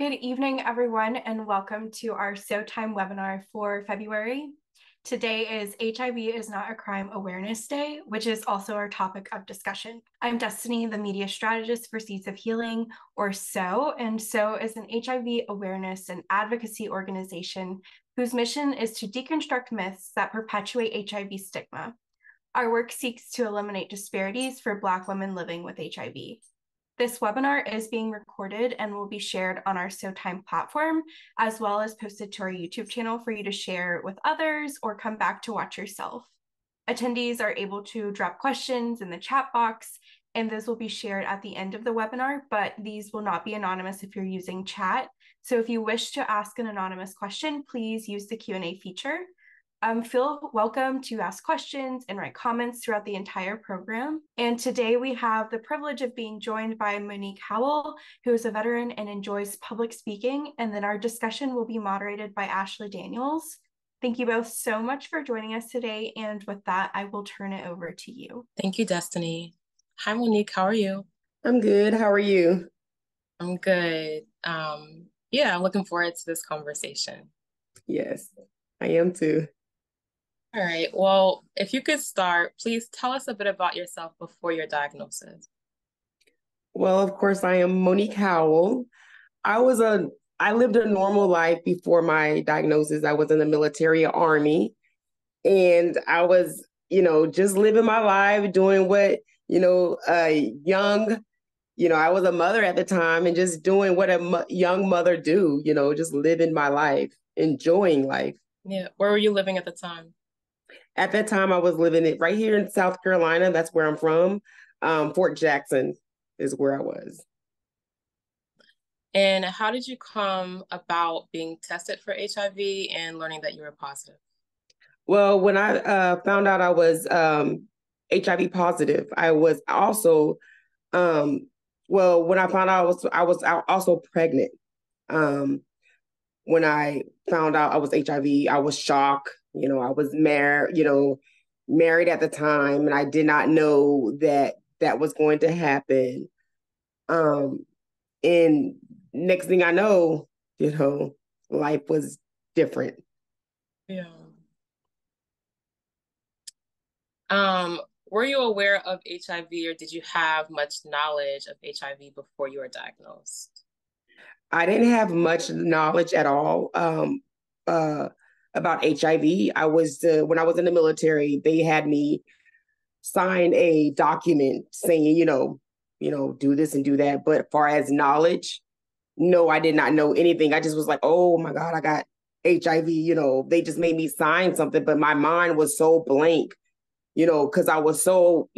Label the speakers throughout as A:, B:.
A: Good evening, everyone, and welcome to our SoTime webinar for February. Today is HIV is Not a Crime Awareness Day, which is also our topic of discussion. I'm Destiny, the media strategist for Seeds of Healing, or SO, and SO is an HIV awareness and advocacy organization whose mission is to deconstruct myths that perpetuate HIV stigma. Our work seeks to eliminate disparities for Black women living with HIV. This webinar is being recorded and will be shared on our SoTime platform, as well as posted to our YouTube channel for you to share with others or come back to watch yourself. Attendees are able to drop questions in the chat box, and those will be shared at the end of the webinar, but these will not be anonymous if you're using chat. So if you wish to ask an anonymous question, please use the Q&A feature. Feel welcome to ask questions and write comments throughout the entire program. And today we have the privilege of being joined by Monique Howell, who is a veteran and enjoys public speaking. And then our discussion will be moderated by Ashley Daniels. Thank you both so much for joining us today. And with that, I will turn it over to you.
B: Thank you, Destiny. Hi, Monique. How are you?
C: I'm good. How are you?
B: I'm good. I'm looking forward to this conversation.
C: Yes, I am too.
B: All right. Well, if you could start, please tell us a bit about yourself before your diagnosis.
C: Well, of course, I am Monique Howell. I lived a normal life before my diagnosis. I was in the military army, and I was, just living my life, doing what, I was a mother at the time and just doing what a young mother do, just living my life, enjoying life.
B: Yeah. Where were you living at the time?
C: At that time, I was living it right here in South Carolina. That's where I'm from. Fort Jackson is where I was.
B: And how did you come about being tested for HIV and learning that you were positive?
C: Well, when I found out I was HIV positive, I was also, when I found out I was also pregnant. When I found out I was HIV, I was shocked. I was married at the time, and I did not know that that was going to happen. And next thing I know, life was different.
B: Yeah. Were you aware of HIV, or did you have much knowledge of HIV before you were diagnosed?
C: I didn't have much knowledge at all about HIV. When I was in the military, they had me sign a document saying, do this and do that. But as far as knowledge, no, I did not know anything. I just was like, oh my God, I got HIV. They just made me sign something, but my mind was so blank, because I was so,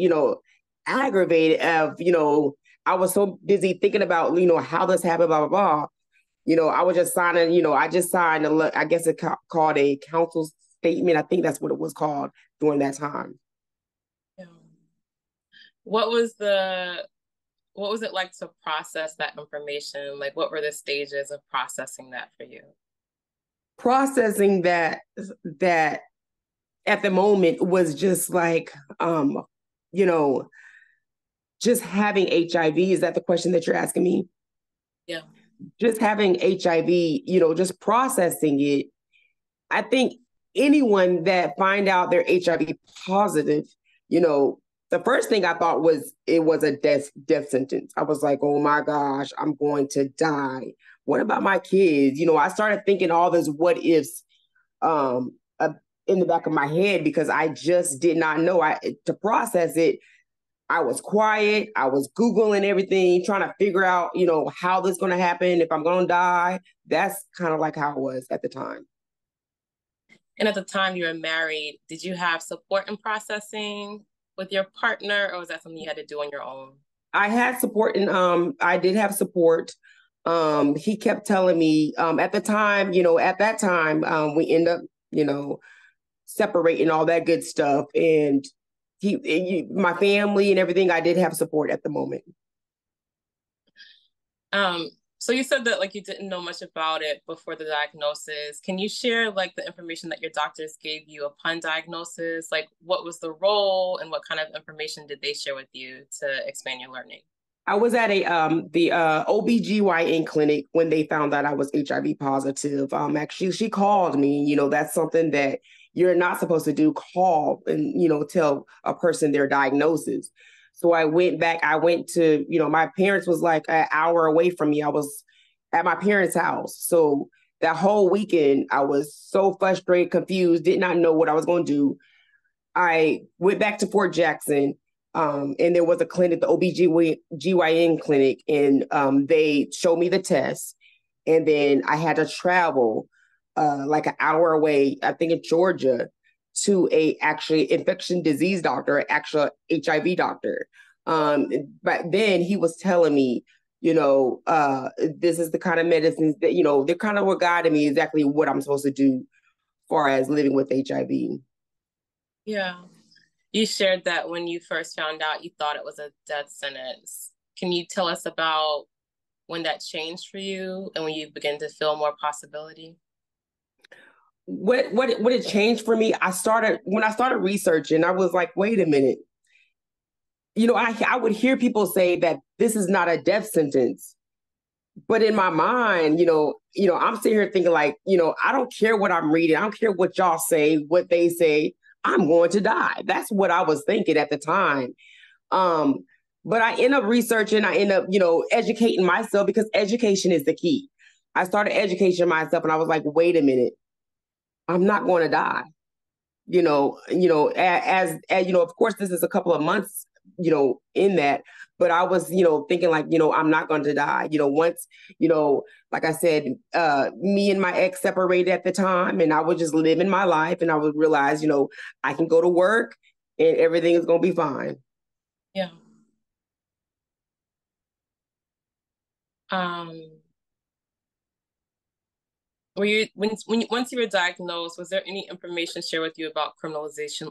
C: aggravated of, I was so busy thinking about, how this happened, blah, blah, blah. I was just signing, I just signed, I guess it called a council statement. I think that's what it was called during that time.
B: Yeah. What was it like to process that information? Like, what were the stages of processing that for you?
C: Processing that at the moment was just like, just having HIV. Is that the question that you're asking me?
B: Yeah.
C: Just having HIV, just processing it. I think anyone that find out they're HIV positive, the first thing I thought was it was a death sentence. I was like, oh my gosh, I'm going to die. What about my kids? I started thinking all this what ifs in the back of my head because I just did not know. To process it, I was quiet. I was Googling everything, trying to figure out, how this is going to happen, if I'm going to die. That's kind of like how it was at the time.
B: And at the time you were married, did you have support in processing with your partner, or was that something you had to do on your own?
C: I had support, and I did have support. He kept telling me at that time, we end up, separating all that good stuff. And my family and everything, I did have support at the moment.
B: So you said that you didn't know much about it before the diagnosis. Can you share the information that your doctors gave you upon diagnosis? What was the role and what kind of information did they share with you to expand your learning?
C: I was at the OBGYN clinic when they found out I was HIV positive. Actually, she called me. That's something that you're not supposed to do. Call and tell a person their diagnosis. So I went back. I went to my parents was like an hour away from me. I was at my parents' house. So that whole weekend, I was so frustrated, confused, did not know what I was going to do. I went back to Fort Jackson. And there was a clinic, the OBGYN clinic, and they showed me the test. And then I had to travel like an hour away, I think in Georgia, to a actually infection disease doctor, actual HIV doctor. But then he was telling me, this is the kind of medicines that, they kind of were guiding me exactly what I'm supposed to do as far as living with HIV.
B: Yeah. You shared that when you first found out, you thought it was a death sentence. Can you tell us about when that changed for you and when you began to feel more possibility?
C: What it changed for me? When I started researching, I was like, wait a minute. I would hear people say that this is not a death sentence, but in my mind, I'm sitting here thinking like, I don't care what I'm reading. I don't care what y'all say, what they say. I'm going to die. That's what I was thinking at the time. But I end up researching, I end up, educating myself because education is the key. I started educating myself and I was like, wait a minute, I'm not going to die. As of course, this is a couple of months, in that, but I was, thinking like, I'm not going to die. Once, like I said, me and my ex separated at the time and I was just living my life and I would realize, I can go to work and everything is going to be fine.
B: Yeah. Once you were diagnosed, was there any information shared with you about criminalization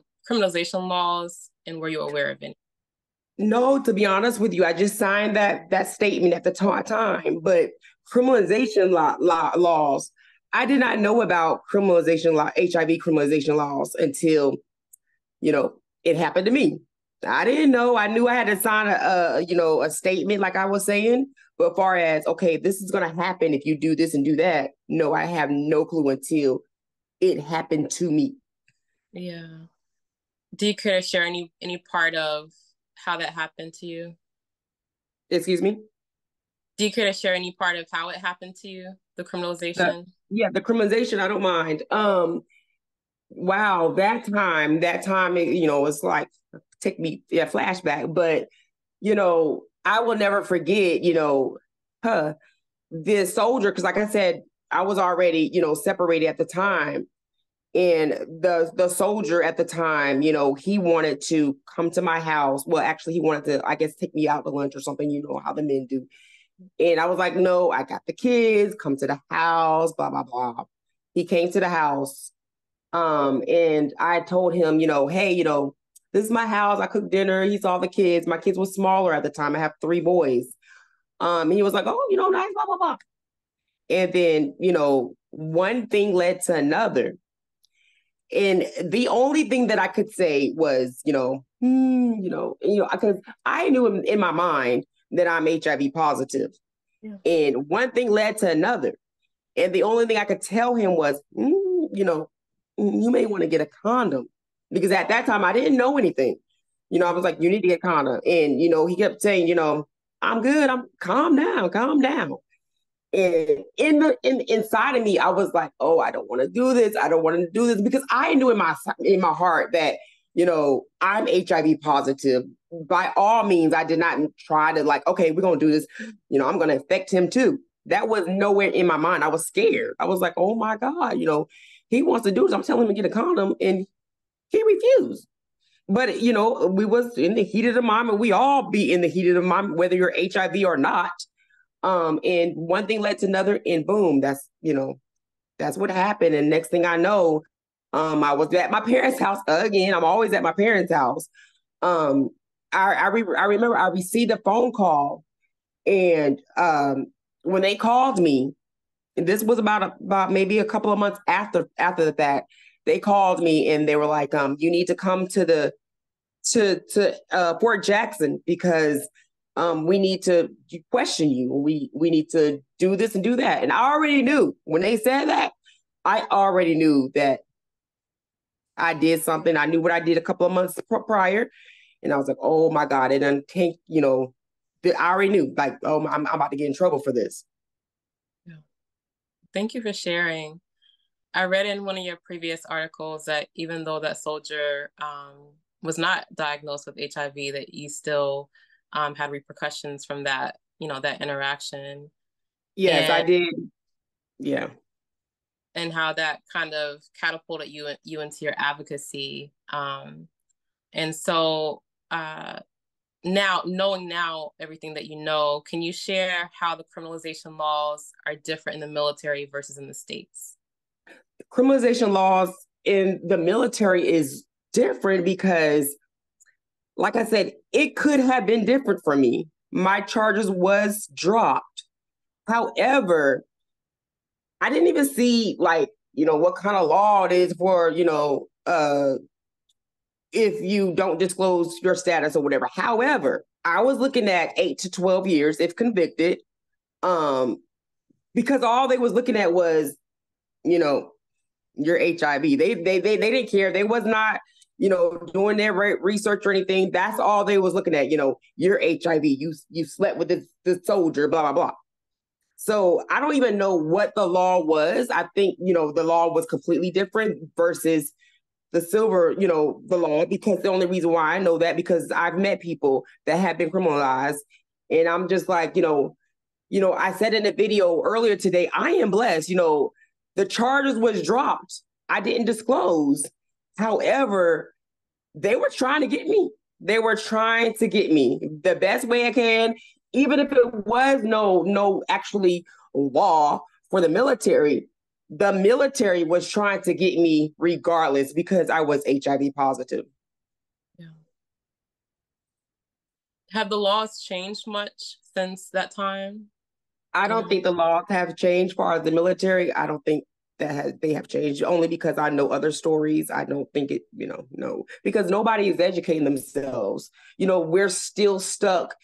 B: laws, and were you aware of any?
C: No, to be honest with you, I just signed that statement at the time. But criminalization laws, I did not know about criminalization law, HIV criminalization laws until it happened to me. I didn't know. I knew I had to sign a statement, like I was saying. But as far as okay, this is going to happen if you do this and do that. No, I have no clue until it happened to me.
B: Yeah. Do you care to share any part of how that happened to you?
C: Excuse me?
B: Do you care to share any part of how it happened to you, the criminalization?
C: The criminalization, I don't mind. Wow, that time, it's like take me flashback, but I will never forget, the soldier, because like I said, I was already, separated at the time. And the soldier at the time, he wanted to come to my house. Well, actually, he wanted to, I guess, take me out to lunch or something, how the men do. And I was like, no, I got the kids, come to the house, blah, blah, blah. He came to the house. And I told him, hey, this is my house. I cooked dinner. He saw the kids. My kids were smaller at the time. I have 3 boys. And he was like, oh, nice, blah, blah, blah. And then, one thing led to another. And the only thing that I could say was, because I knew in my mind that I'm HIV positive. Yeah. And one thing led to another. And the only thing I could tell him was, you may want to get a condom. Because at that time, I didn't know anything. I was like, you need to get a condom. And, he kept saying, I'm good. Calm down. And inside of me, I was like, oh, I don't want to do this. I don't want to do this because I knew in my heart that, I'm HIV positive. By all means, I did not try to like, okay, we're going to do this. I'm going to infect him too. That was nowhere in my mind. I was scared. I was like, oh my God, he wants to do this. I'm telling him to get a condom and he refused. But, we was in the heat of the moment. We all be in the heat of the moment, whether you're HIV or not. And one thing led to another and boom, that's what happened. And next thing I know, I was at my parents' house again. I'm always at my parents' house. I remember I received a phone call and when they called me, and this was about maybe a couple of months after the fact, they called me and they were like, you need to come to Fort Jackson because we need to question you. We need to do this and do that. And I already knew when they said that, I already knew that I did something. I knew what I did a couple of months prior. And I was like, oh my God, it done can't, I already knew, like, oh, I'm about to get in trouble for this.
B: Yeah. Thank you for sharing. I read in one of your previous articles that even though that soldier was not diagnosed with HIV, that you still had repercussions from that, that interaction.
C: Yes, I did. Yeah.
B: And how that kind of catapulted you into your advocacy. And so now, knowing now everything that you know, can you share how the criminalization laws are different in the military versus in the States?
C: Criminalization laws in the military is different because, like I said, it could have been different for me. My charges was dropped. However, I didn't even see what kind of law it is for, if you don't disclose your status or whatever. However, I was looking at 8 to 12 years if convicted, because all they was looking at was, your HIV. They didn't care. They was not, doing their research or anything. That's all they was looking at. Your HIV. You slept with this soldier. Blah blah blah. So I don't even know what the law was. I think the law was completely different versus the silver, the law. Because the only reason why I know that because I've met people that have been criminalized, and I'm just like, I said in a video earlier today, I am blessed. The charges was dropped. I didn't disclose. However, they were trying to get me. They were trying to get me the best way I can, even if it was no actually law for the military. The military was trying to get me regardless because I was HIV positive.
B: Yeah. Have the laws changed much since that time?
C: I don't think the laws have changed as far as the military. I don't think they have changed, only because I know other stories. I don't think it, no, because nobody is educating themselves. We're still stuck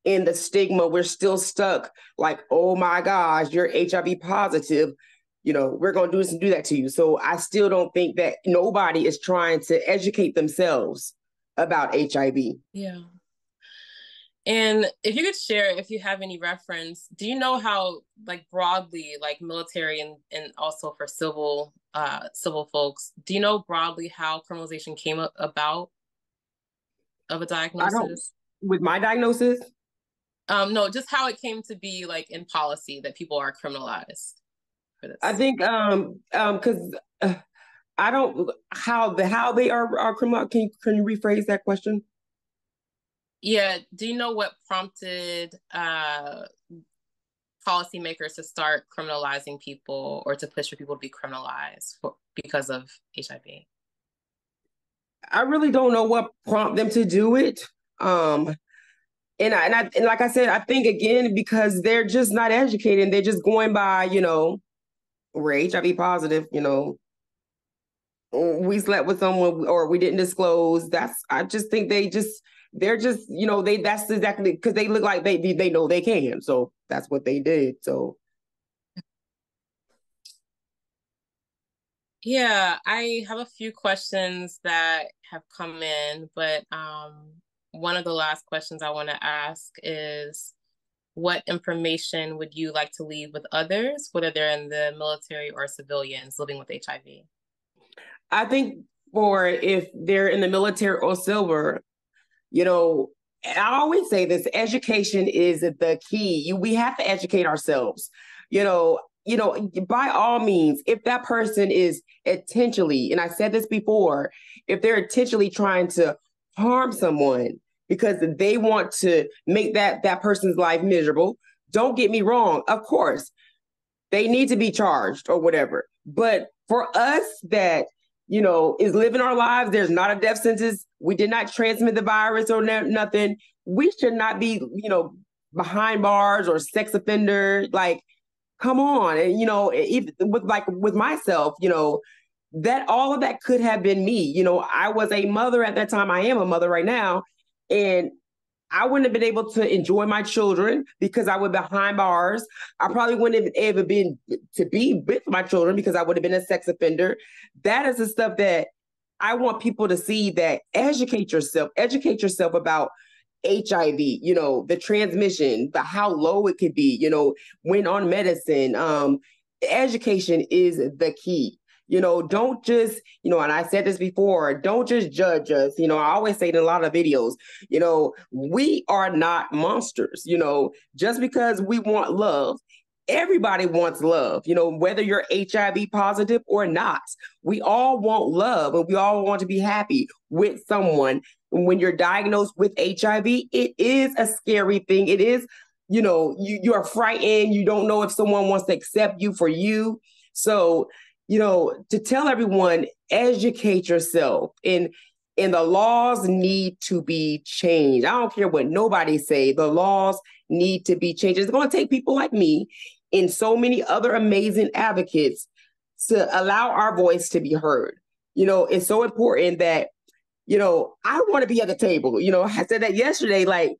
C: in the stigma. We're still stuck like, oh my gosh, you're HIV positive. We're going to do this and do that to you. So I still don't think that nobody is trying to educate themselves about HIV.
B: Yeah. And if you could share, if you have any reference, do you know how, like broadly, like military and also for civil folks, do you know broadly how criminalization came about of a diagnosis?
C: With my diagnosis?
B: No, just how it came to be like in policy that people are criminalized for this.
C: I think because I don't how they are criminal. Can you rephrase that question?
B: Yeah. Do you know what prompted policymakers to start criminalizing people or to push for people to be criminalized because of HIV?
C: I really don't know what prompted them to do it. And like I said, I think again because they're just not educated. They're just going by, we're HIV positive. We slept with someone or we didn't disclose. I just think they're just that's exactly because they look like they know they can. So that's what they did. So
B: yeah, I have a few questions that have come in, but one of the last questions I want to ask is, what information would you like to leave with others, whether they're in the military or civilians living with HIV?
C: I think if they're in the military or silver, I always say this: education is the key. We have to educate ourselves. By all means, if that person is intentionally, and I said this before, if they're intentionally trying to harm someone because they want to make that person's life miserable, don't get me wrong. Of course, they need to be charged or whatever. But for us that is living our lives, there's not a death sentence. We did not transmit the virus or nothing. We should not be, behind bars or sex offender. Like, come on. And, even with myself, that all of that could have been me. I was a mother at that time. I am a mother right now. And I wouldn't have been able to enjoy my children because I would be behind bars. I probably wouldn't have ever been to be with my children because I would have been a sex offender. That is the stuff that I want people to see, that educate yourself about HIV, the transmission, the how low it could be, when on medicine. Education is the key. Don't just, and I said this before, don't just judge us. I always say it in a lot of videos, we are not monsters, just because we want love. Everybody wants love, whether you're HIV positive or not. We all want love and we all want to be happy with someone. When you're diagnosed with HIV, it is a scary thing. It is, you are frightened. You don't know if someone wants to accept you for you. So, to tell everyone, educate yourself, and the laws need to be changed. I don't care what nobody say. The laws need to be changed. It's going to take people like me and so many other amazing advocates to allow our voice to be heard. It's so important that, I want to be at the table. I said that yesterday, like,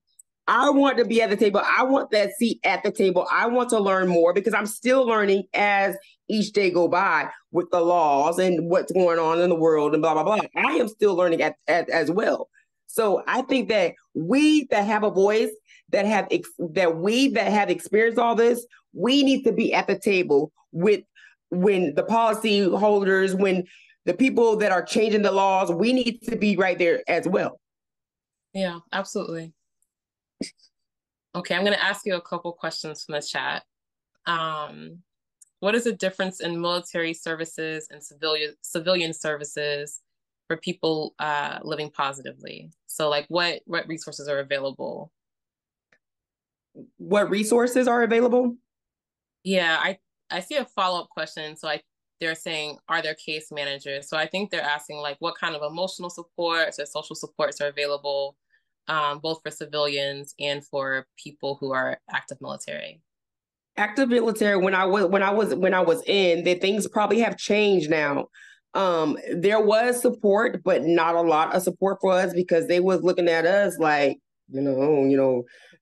C: I want to be at the table. I want that seat at the table. I want to learn more because I'm still learning as each day go by with the laws and what's going on in the world and blah, blah, blah. I am still learning as well. So I think that we that have a voice, that have experienced all this, we need to be at the table when the policy holders, when the people that are changing the laws, we need to be right there as well.
B: Yeah, absolutely. Okay, I'm going to ask you a couple questions from the chat. What is the difference in military services and civilian services for people living positively? So, like, what resources are available?
C: What resources are available?
B: Yeah, I see a follow-up question. So they're saying, are there case managers? So I think they're asking, like, what kind of emotional supports or social supports are available, both for civilians and for people who are active military.
C: Active military, when I was in, the things probably have changed now. There was support, but not a lot of support for us because they was looking at us like, they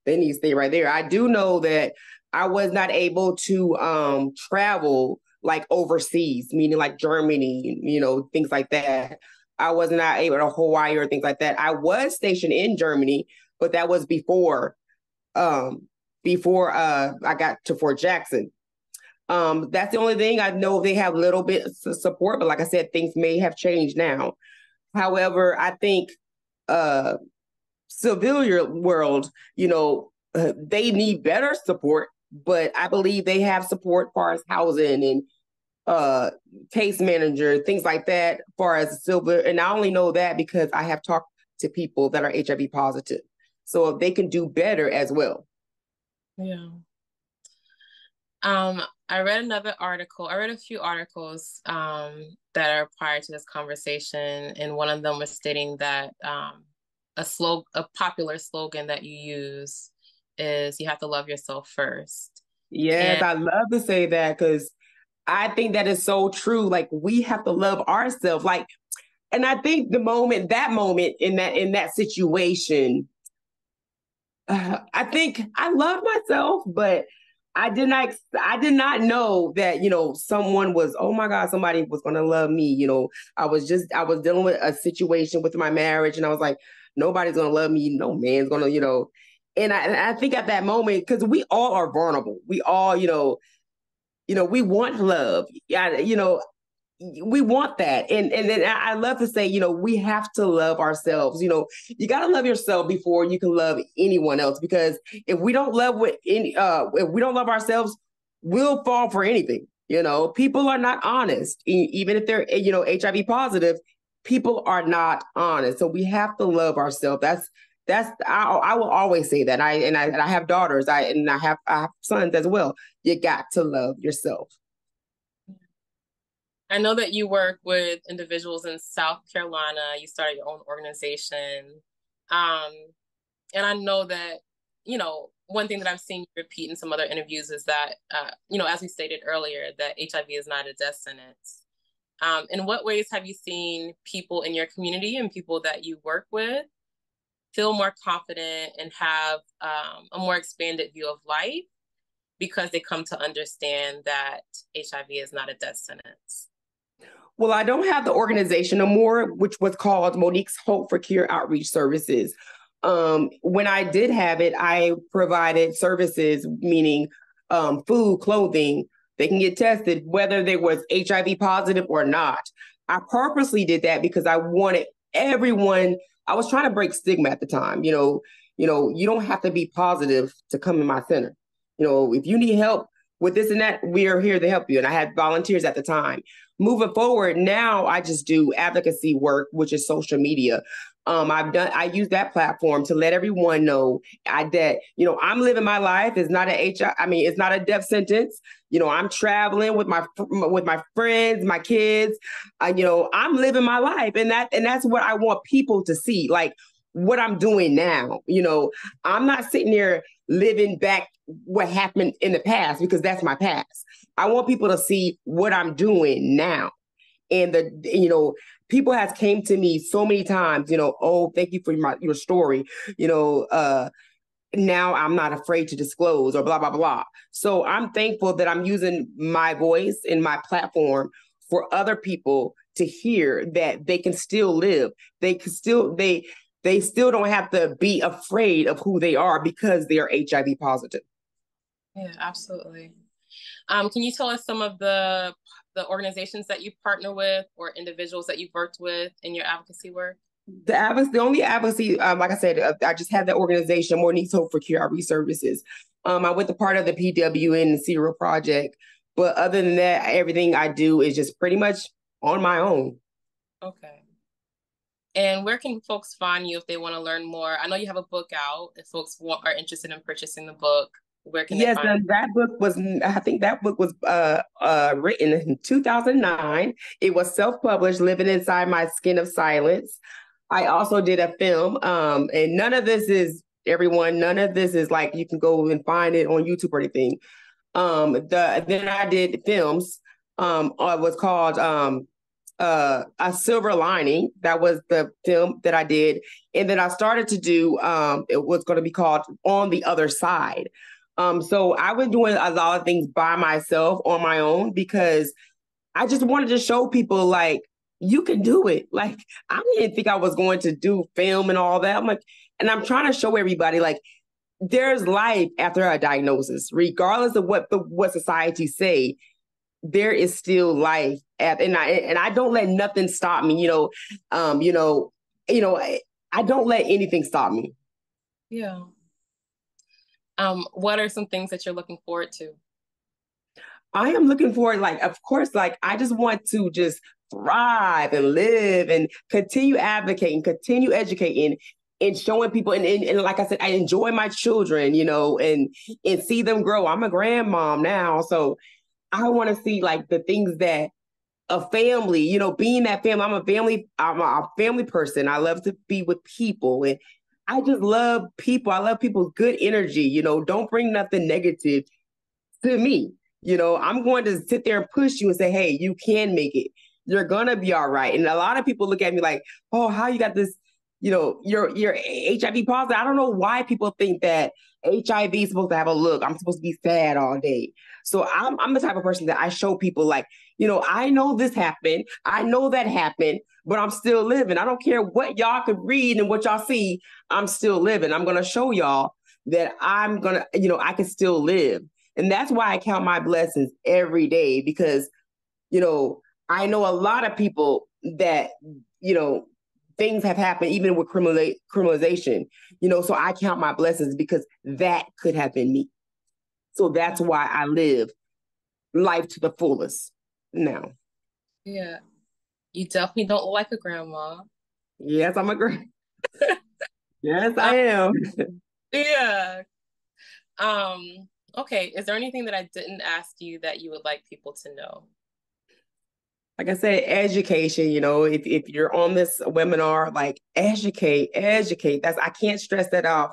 C: need to stay right there. I do know that I was not able to travel like overseas, meaning like Germany, things like that. I was not able to Hawaii or things like that. I was stationed in Germany, but that was before I got to Fort Jackson. That's the only thing. I know they have a little bit of support, but like I said, things may have changed now. However, I think civilian world, they need better support, but I believe they have support as far as housing and case manager, things like that, as far as silver. And I only know that because I have talked to people that are HIV positive. So if they can do better as well.
B: Yeah. I read another article. I read a few articles that are prior to this conversation, and one of them was stating that a popular slogan that you use is, "You have to love yourself first."
C: Yes,
B: and
C: I love to say that because I think that is so true. Like, we have to love ourselves. Like, and I think that moment in that situation, I think I love myself, but I did not know that, someone was, oh my God, somebody was going to love me. I was dealing with a situation with my marriage and I was like, nobody's going to love me. No man's going to, and I think at that moment, because we all are vulnerable. We all, we want love. Yeah. We want that. And then I love to say, we have to love ourselves. You got to love yourself before you can love anyone else, because if we don't love if we don't love ourselves, we'll fall for anything. People are not honest. Even if they're, HIV positive, people are not honest. So we have to love ourselves. I will always say that. I have daughters. I have sons as well. You got to love yourself.
B: I know that you work with individuals in South Carolina. You started your own organization. And I know that, one thing that I've seen you repeat in some other interviews is that, as we stated earlier, that HIV is not a death sentence. In what ways have you seen people in your community and people that you work with feel more confident and have a more expanded view of life because they come to understand that HIV is not a death sentence?
C: Well, I don't have the organization no more, which was called Monique's Hope for Cure Outreach Services. When I did have it, I provided services, meaning food, clothing. They can get tested, whether they was HIV positive or not. I purposely did that because I wanted everyone. I was trying to break stigma at the time. You don't have to be positive to come in my center. If you need help with this and that, we are here to help you. And I had volunteers at the time. Moving forward, now I just do advocacy work, which is social media. I use that platform to let everyone know that I'm living my life. It's not it's not a death sentence. I'm traveling with my friends, my kids. I'm living my life, and that's what I want people to see. Like what I'm doing now. I'm not sitting there living back what happened in the past, because that's my past. I want people to see what I'm doing now. And people has came to me so many times, oh, thank you for your story. Now I'm not afraid to disclose, or blah, blah, blah. So I'm thankful that I'm using my voice and my platform for other people to hear that they can still live. They still don't have to be afraid of who they are because they are HIV positive.
B: Yeah, absolutely. Can you tell us some of the organizations that you partner with or individuals that you've worked with in your advocacy work?
C: The only advocacy, like I said, I just have that organization, Monique's Hope for Cure Outreach Services. I went to part of the PWN and Serial Project, but other than that, everything I do is just pretty much on my own.
B: Okay. And where can folks find you if they want to learn more? I know you have a book out. If folks are interested in purchasing the book, where can they find it?
C: I think that book was written in 2009. It was self-published, Living Inside My Skin of Silence. I also did a film, and none of this is like you can go and find it on YouTube or anything. Then I did films. It was called A Silver Lining. That was the film that I did. And then I started to do, it was going to be called On the Other Side. So I was doing a lot of things by myself on my own because I just wanted to show people like, you can do it. Like, I didn't think I was going to do film and all that. And I'm trying to show everybody like, there's life after a diagnosis, regardless of what society say. There is still life, and I don't let nothing stop me. I don't let anything stop me.
B: Yeah. What are some things that you're looking forward to?
C: I am looking forward, of course, I just want to just thrive and live and continue advocating, continue educating and showing people. And like I said, I enjoy my children, and see them grow. I'm a grandmom now. So I want to see the things that a family, being that family. I'm a family person. I love to be with people, and I just love people. I love people's good energy. Don't bring nothing negative to me. I'm going to sit there and push you and say, hey, you can make it. You're going to be all right. And a lot of people look at me like, oh, how you got this, you're HIV positive. I don't know why people think that HIV is supposed to have a look. I'm supposed to be sad all day. So I'm the type of person that I show people I know this happened. I know that happened, but I'm still living. I don't care what y'all could read and what y'all see. I'm still living. I'm going to show y'all that I'm going to, I can still live. And that's why I count my blessings every day, because, I know a lot of people that, things have happened even with criminalization, so I count my blessings because that could have been me. So that's why I live life to the fullest now.
B: Yeah. You definitely don't look like a grandma.
C: Yes, I'm a grandma. Yes, I am.
B: Yeah. Okay. Is there anything that I didn't ask you that you would like people to know?
C: Like I said, education, if you're on this webinar, educate. I can't stress that off.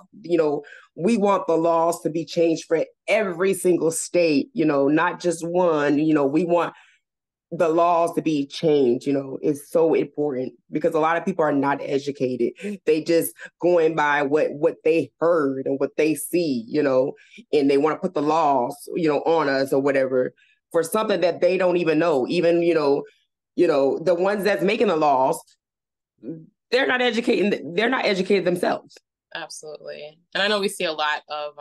C: We want the laws to be changed for every single state, not just one. We want the laws to be changed, is so important because a lot of people are not educated. They just going by what they heard and what they see, and they want to put the laws, on us or whatever for something that they don't even know. Even, the ones that's making the laws, they're not educated themselves.
B: Absolutely. And I know we see a lot of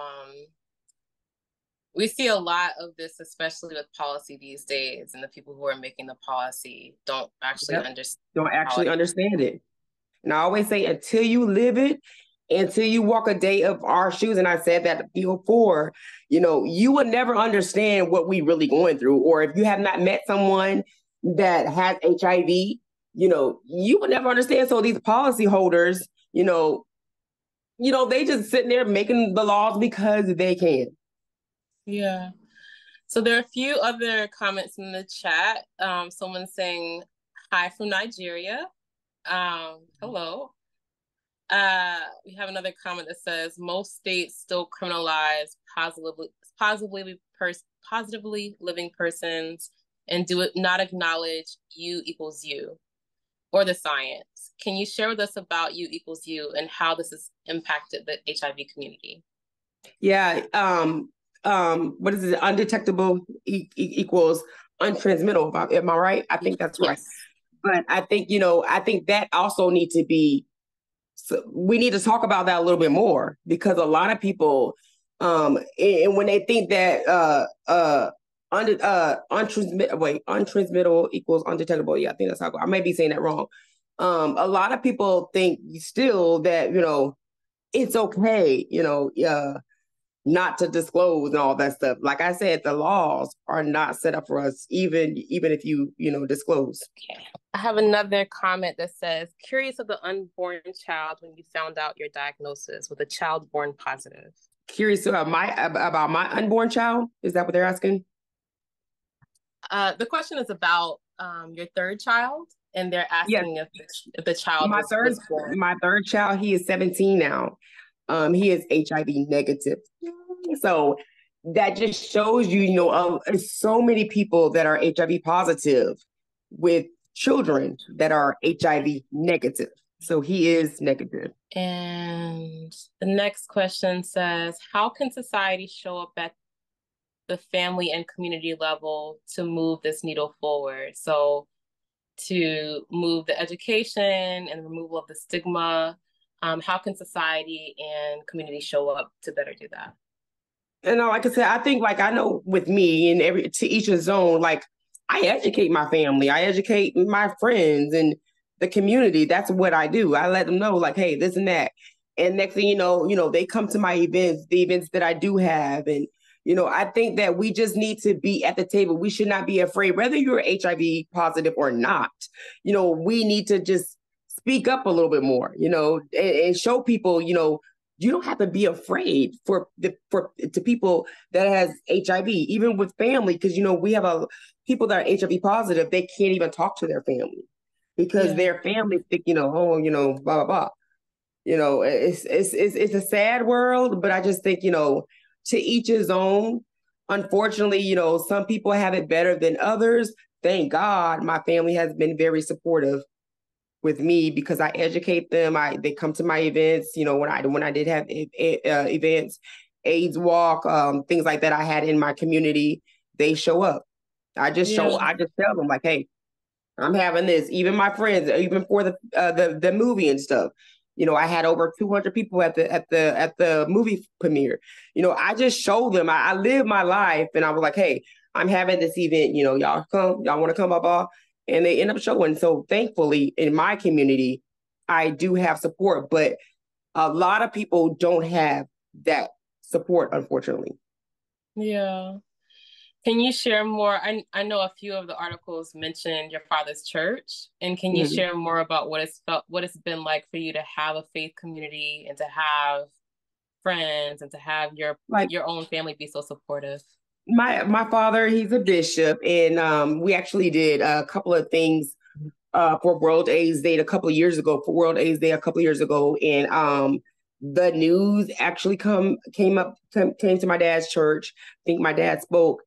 B: this, especially with policy these days, and the people who are making the policy don't actually
C: understand it. And I always say, until you live it, until you walk a day of our shoes, and I said that before, you would never understand what we really going through. Or if you have not met someone that has HIV, you would never understand. So these policyholders, they just sitting there making the laws because they can.
B: Yeah. So there are a few other comments in the chat. Someone's saying, hi from Nigeria. Hello. We have another comment that says, most states still criminalize positively living persons and do not acknowledge U equals U or the science. Can you share with us about U equals U and how this has impacted the HIV community?
C: Yeah. What is it? Undetectable equals untransmittable. Am I right? I think that's right. But I think, I think that also needs to be, we need to talk about that a little bit more, because a lot of people, and when they think that untransmittable equals undetectable. Yeah, I think that's how I may be saying that wrong. A lot of people think still that, it's okay, not to disclose and all that stuff. Like I said, the laws are not set up for us, even if you disclose.
B: Okay. I have another comment that says, curious of the unborn child when you found out your diagnosis with a child born positive.
C: Curious about my unborn child? Is that what they're asking?
B: The question is about your third child, and they're asking if the child was born.
C: My third child, he is 17 now. He is HIV negative. So that just shows you, so many people that are HIV positive with children that are HIV negative. So he is negative.
B: And the next question says, how can society show up at the family and community level to move this needle forward? So to move the education and removal of the stigma, how can society and community show up to better do that?
C: And like I said, I think, I know with me and to each his own, I educate my family, I educate my friends and the community. That's what I do. I let them know, hey, this and that. And next thing you know, they come to my events, the events that I do have. And, I think that we just need to be at the table. We should not be afraid, whether you're HIV positive or not. We need to just speak up a little bit more, and show people, you don't have to be afraid to people that has HIV, even with family, because we have people that are HIV positive. They can't even talk to their family because their family think, blah blah blah. It's a sad world, but I just think, to each his own. Unfortunately, some people have it better than others. Thank God, my family has been very supportive with me because I educate them. They come to my events. When I did have events, AIDS walk, things like that I had in my community, they show up. I just tell them hey, I'm having this. Even my friends, even for the movie and stuff. I had over 200 people at the movie premiere. I just show them. I live my life, and I was like, hey, I'm having this event. Y'all come. Y'all want to come, blah blah. And they end up showing. So thankfully, in my community, I do have support, but a lot of people don't have that support, unfortunately.
B: Yeah. Can you share more? I know a few of the articles mentioned your father's church, and can you share more about what it's been like for you to have a faith community and to have friends and to have your own family be so supportive?
C: My father, he's a bishop, and we actually did a couple of things for World AIDS Day a couple of years ago, and the news actually came to my dad's church. I think my dad spoke.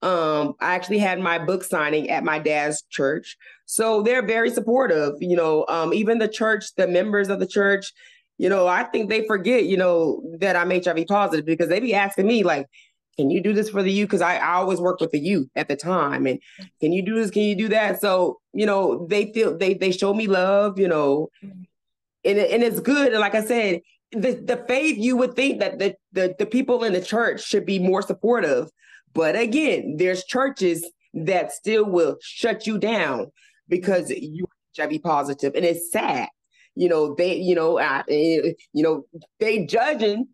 C: I actually had my book signing at my dad's church. So they're very supportive, even the church, the members of the church, I think they forget, that I'm HIV positive because they be asking me like, can you do this for the youth? Because I always worked with the youth at the time. And can you do this? Can you do that? So, they feel they show me love, and it's good. And like I said, the faith, you would think that the people in the church should be more supportive. But again, there's churches that still will shut you down because you are HIV positive. And it's sad. They judging,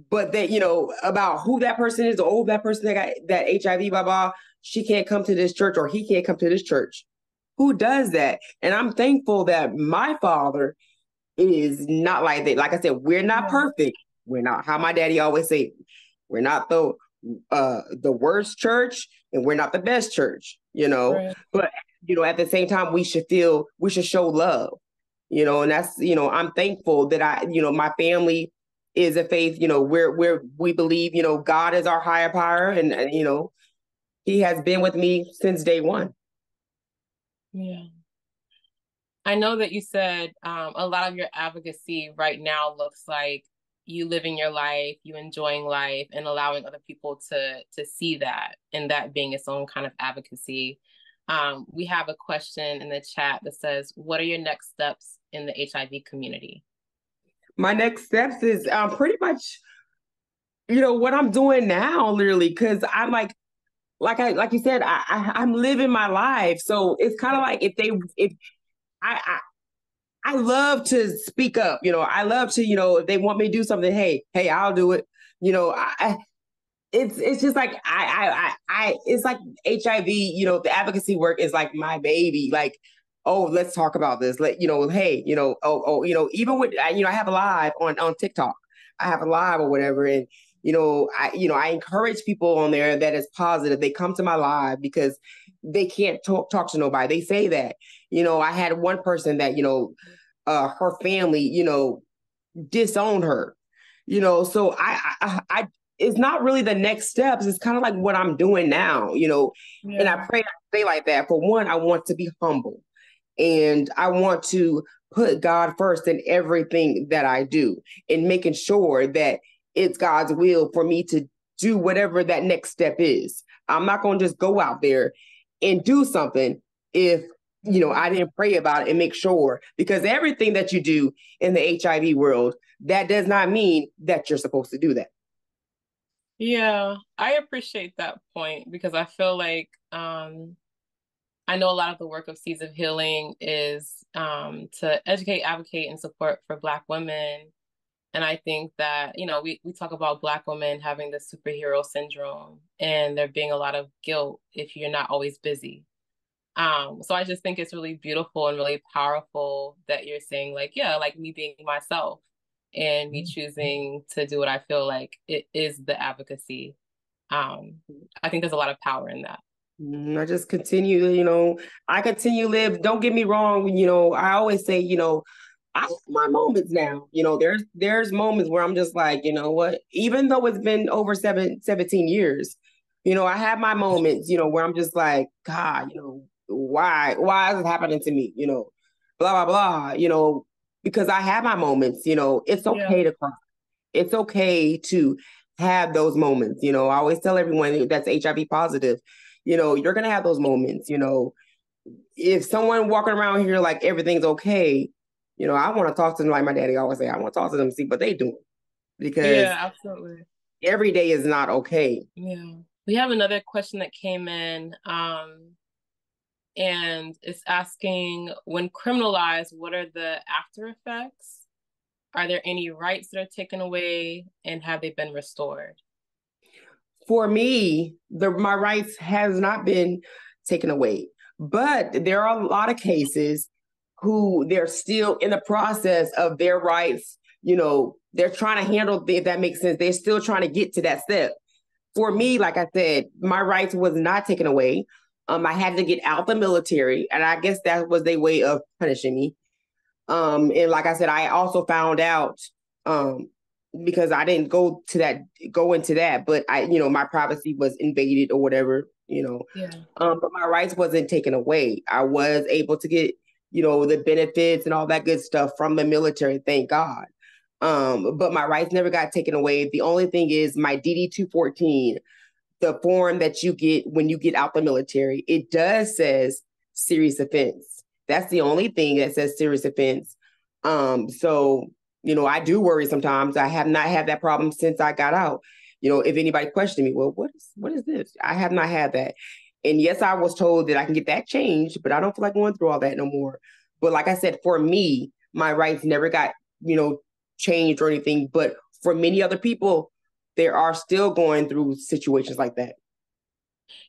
C: but they, about who that person is, oh, that person that got that HIV, blah, blah, she can't come to this church or he can't come to this church. Who does that? And I'm thankful that my father is not like that. Like I said, we're not perfect. We're not, how my daddy always say, we're not the worst church and we're not the best church,
B: Right.
C: But, at the same time, we should show love, and that's, I'm thankful that my family is a faith, we believe, God is our higher power and he has been with me since day one.
B: Yeah. I know that you said a lot of your advocacy right now looks like you living your life, you enjoying life, and allowing other people to see that, and that being its own kind of advocacy. We have a question in the chat that says, what are your next steps in the HIV community?
C: My next steps is pretty much, what I'm doing now, literally, because I'm like you said, I'm living my life. So it's kind of like if I love to speak up, I love to, if they want me to do something, hey, I'll do it. It's just like it's like HIV, the advocacy work is like my baby. Like, oh, let's talk about this. Hey, even with, I have a live on TikTok. I have a live or whatever. And, I encourage people on there that is positive. They come to my live because they can't talk to nobody. They say that, I had one person that, her family, disowned her, so I it's not really the next steps. It's kind of like what I'm doing now, and I pray I say like that. For one, I want to be humble and I want to put God first in everything that I do and making sure that it's God's will for me to do whatever that next step is. I'm not going to just go out there and do something if, I didn't pray about it and make sure, because everything that you do in the HIV world, that does not mean that you're supposed to do that.
B: Yeah, I appreciate that point because I feel like I know a lot of the work of Seeds of Healing is to educate, advocate, and support for Black women. And I think that, we talk about Black women having the superhero syndrome and there being a lot of guilt if you're not always busy. So I just think it's really beautiful and really powerful that you're saying like, yeah, like me being myself and me choosing to do what I feel like it is the advocacy. I think there's a lot of power in that.
C: I just continue, I continue to live. Don't get me wrong. I always say, I have my moments now. There's moments where I'm just like, what, even though it's been over 17 years, I have my moments, where I'm just like, God, why is it happening to me? Blah, blah, blah, because I have my moments, it's okay to cry. It's okay to have those moments. I always tell everyone that's HIV positive, you're going to have those moments. If someone walking around here like everything's okay, I want to talk to them like my daddy always say, I want to talk to them and see what they doing, because
B: absolutely,
C: every day is not okay.
B: Yeah. We have another question that came in, and it's asking, when criminalized, what are the after effects? Are there any rights that are taken away, and have they been restored?
C: For me, my rights has not been taken away, but there are a lot of cases who they're still in the process of their rights. They're trying to handle, if that makes sense. They're still trying to get to that step. For me, like I said, my rights was not taken away. I had to get out the military, and I guess that was their way of punishing me. And like I said, I also found out, because I didn't go into that, but my privacy was invaded or whatever.
B: Yeah.
C: But my rights wasn't taken away. I was able to get, the benefits and all that good stuff from the military, thank God. But my rights never got taken away. The only thing is my DD 214, the form that you get when you get out the military, it does says serious offense. That's the only thing that says serious offense. So, I do worry sometimes. I have not had that problem since I got out. If anybody questioned me, well, what is this? I have not had that. And yes, I was told that I can get that changed, but I don't feel like going through all that no more. But like I said, for me, my rights never got, changed or anything. But for many other people, they are still going through situations like that.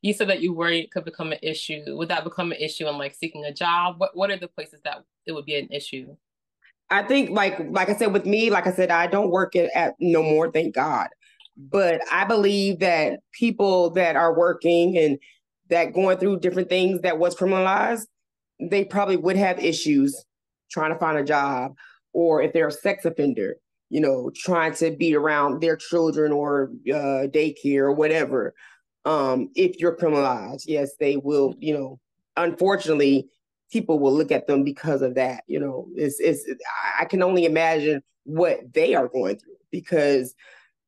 B: You said that you worry it could become an issue. Would that become an issue in like seeking a job? What are the places that it would be an issue?
C: I think like I said, with me, like I said, I don't work at no more, thank God. But I believe that people that are working and that going through different things that was criminalized, they probably would have issues trying to find a job, or if they're a sex offender, trying to be around their children or daycare or whatever. If you're criminalized, yes, they will, unfortunately, people will look at them because of that. I can only imagine what they are going through because,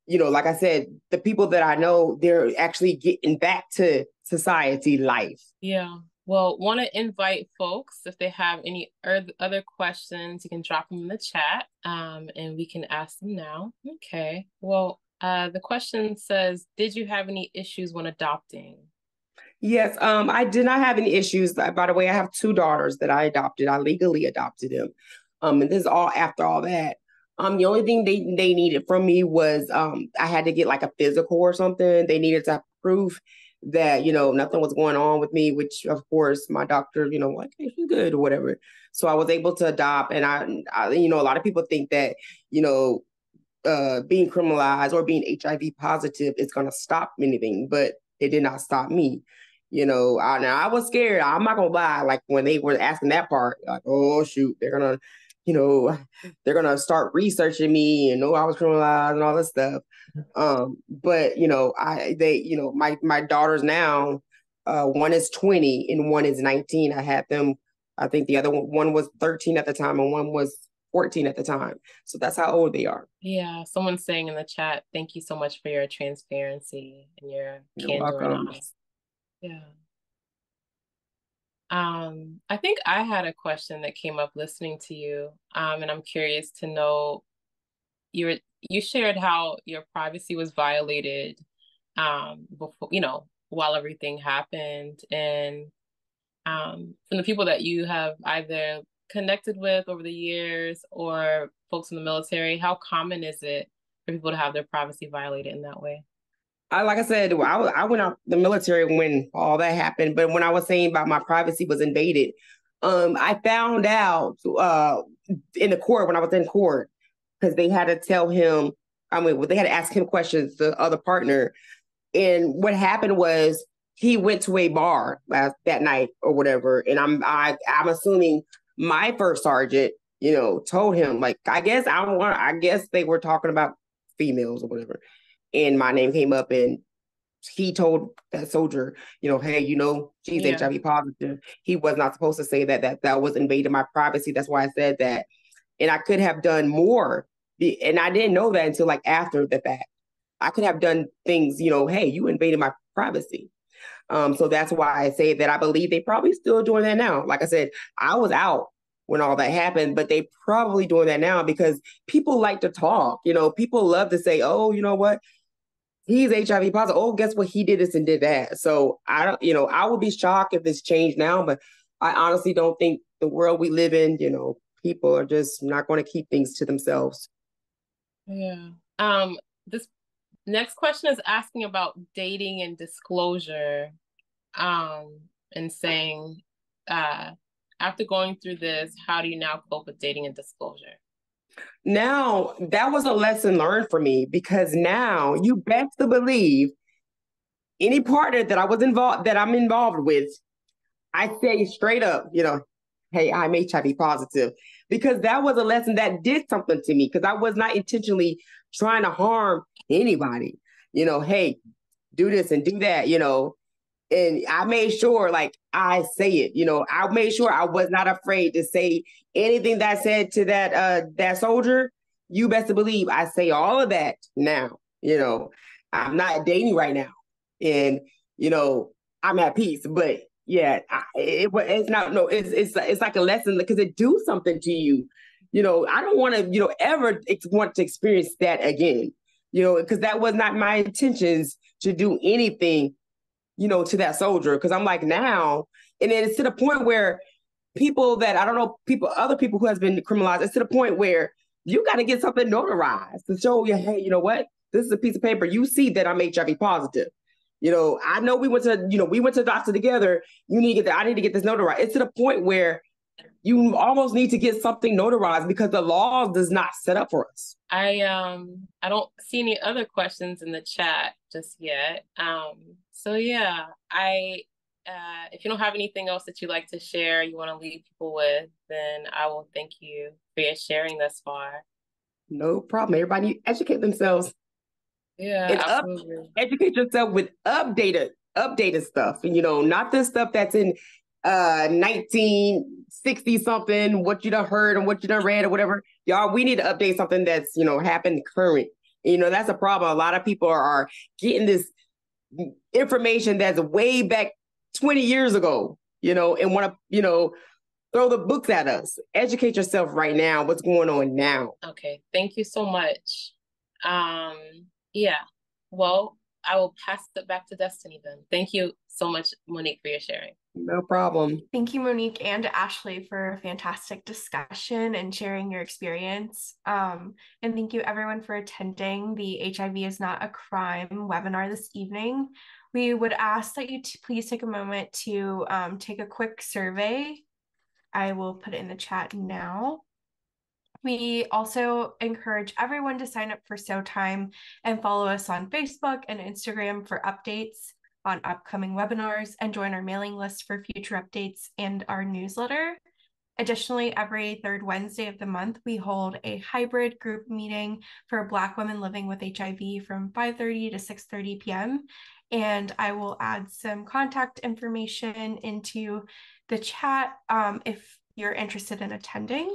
C: like I said, the people that I know, they're actually getting back to society life.
B: Yeah. Well, want to invite folks, if they have any other questions, you can drop them in the chat and we can ask them now. Okay. Well, the question says, did you have any issues when adopting?
C: Yes, I did not have any issues. By the way, I have 2 daughters that I adopted. I legally adopted them. And this is all after all that. The only thing they needed from me was I had to get like a physical or something. They needed to have proof that, nothing was going on with me, which of course my doctor, like, hey, she's good or whatever. So I was able to adopt. And I a lot of people think that, being criminalized or being HIV positive is going to stop anything, but it did not stop me. I was scared. I'm not gonna lie. Like when they were asking that part, like, oh shoot, they're gonna start researching me and know I was criminalized and all this stuff. But my daughters now, one is 20 and one is 19. I had them. I think the other one was 13 at the time and one was 14 at the time. So that's how old they are.
B: Yeah, someone's saying in the chat, thank you so much for your transparency and your candor and honesty. Yeah. I think I had a question that came up listening to you. And I'm curious to know, you shared how your privacy was violated before, while everything happened. And from the people that you have either connected with over the years or folks in the military, how common is it for people to have their privacy violated in that way?
C: Like I said, I went out the military when all that happened. But when I was saying about my privacy was invaded, I found out in the court, when I was in court, because they had to tell him, they had to ask him questions, the other partner. And what happened was he went to a bar that night or whatever. And I'm assuming my first sergeant, told him, like, I guess they were talking about females or whatever. And my name came up and he told that soldier, hey, she's HIV positive. He was not supposed to say that was invading my privacy. That's why I said that. And I could have done more. And I didn't know that until like after the fact. I could have done things, hey, you invaded my privacy. So that's why I say that I believe they probably still doing that now. Like I said, I was out when all that happened, but they probably doing that now because people like to talk. People love to say, oh, you know what? He's HIV positive. Oh, guess what? He did this and did that. So I don't, I would be shocked if this changed now, but I honestly don't think the world we live in, people are just not going to keep things to themselves.
B: Yeah. This next question is asking about dating and disclosure, and saying, after going through this, how do you now cope with dating and disclosure?
C: Now, that was a lesson learned for me because now you best to believe any partner that I'm involved with, I say straight up, hey, I'm HIV positive, because that was a lesson that did something to me because I was not intentionally trying to harm anybody. Hey, do this and do that, And I made sure, like, I say it, I made sure I was not afraid to say anything that I said to that soldier. You best to believe I say all of that now. I'm not dating right now, and I'm at peace. But yeah, it's not, no, it's like a lesson because it do something to you. I don't want to ever want to experience that again. Because that was not my intentions to do anything to that soldier. Because I'm like now, and then it's to the point where people that I don't know, other people who has been criminalized, it's to the point where you got to get something notarized to show you, hey, you know what? This is a piece of paper. You see that I'm HIV positive. I know we went to the doctor together. You need to get that. I need to get this notarized. It's to the point where you almost need to get something notarized because the law does not set up for us.
B: I don't see any other questions in the chat just yet. So yeah, if you don't have anything else that you'd like to share, you want to leave people with, then I will thank you for your sharing thus far.
C: No problem. Everybody educate themselves.
B: Yeah,
C: and
B: absolutely.
C: Educate yourself with updated stuff. Not the stuff that's in 1960 something, what you done heard and what you done read or whatever. Y'all, we need to update something that's happened current. That's a problem. A lot of people are getting this information that's way back 20 years ago, and want to, throw the books at us. Educate yourself right now. What's going on now?
B: Okay. Thank you so much. Yeah. Well, I will pass it back to Destiny then. Thank you so much, Monique, for your sharing.
C: No problem.
A: Thank you, Monique and Ashley, for a fantastic discussion and sharing your experience. And thank you, everyone, for attending the HIV is Not a Crime webinar this evening. We would ask that you please take a moment to take a quick survey. I will put it in the chat now. We also encourage everyone to sign up for SoTime and follow us on Facebook and Instagram for updates on upcoming webinars and join our mailing list for future updates and our newsletter. Additionally, every third Wednesday of the month, we hold a hybrid group meeting for Black women living with HIV from 5:30 to 6:30 p.m. And I will add some contact information into the chat if you're interested in attending.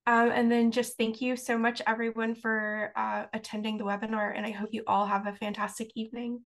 A: And then just thank you so much, everyone, for attending the webinar, and I hope you all have a fantastic evening.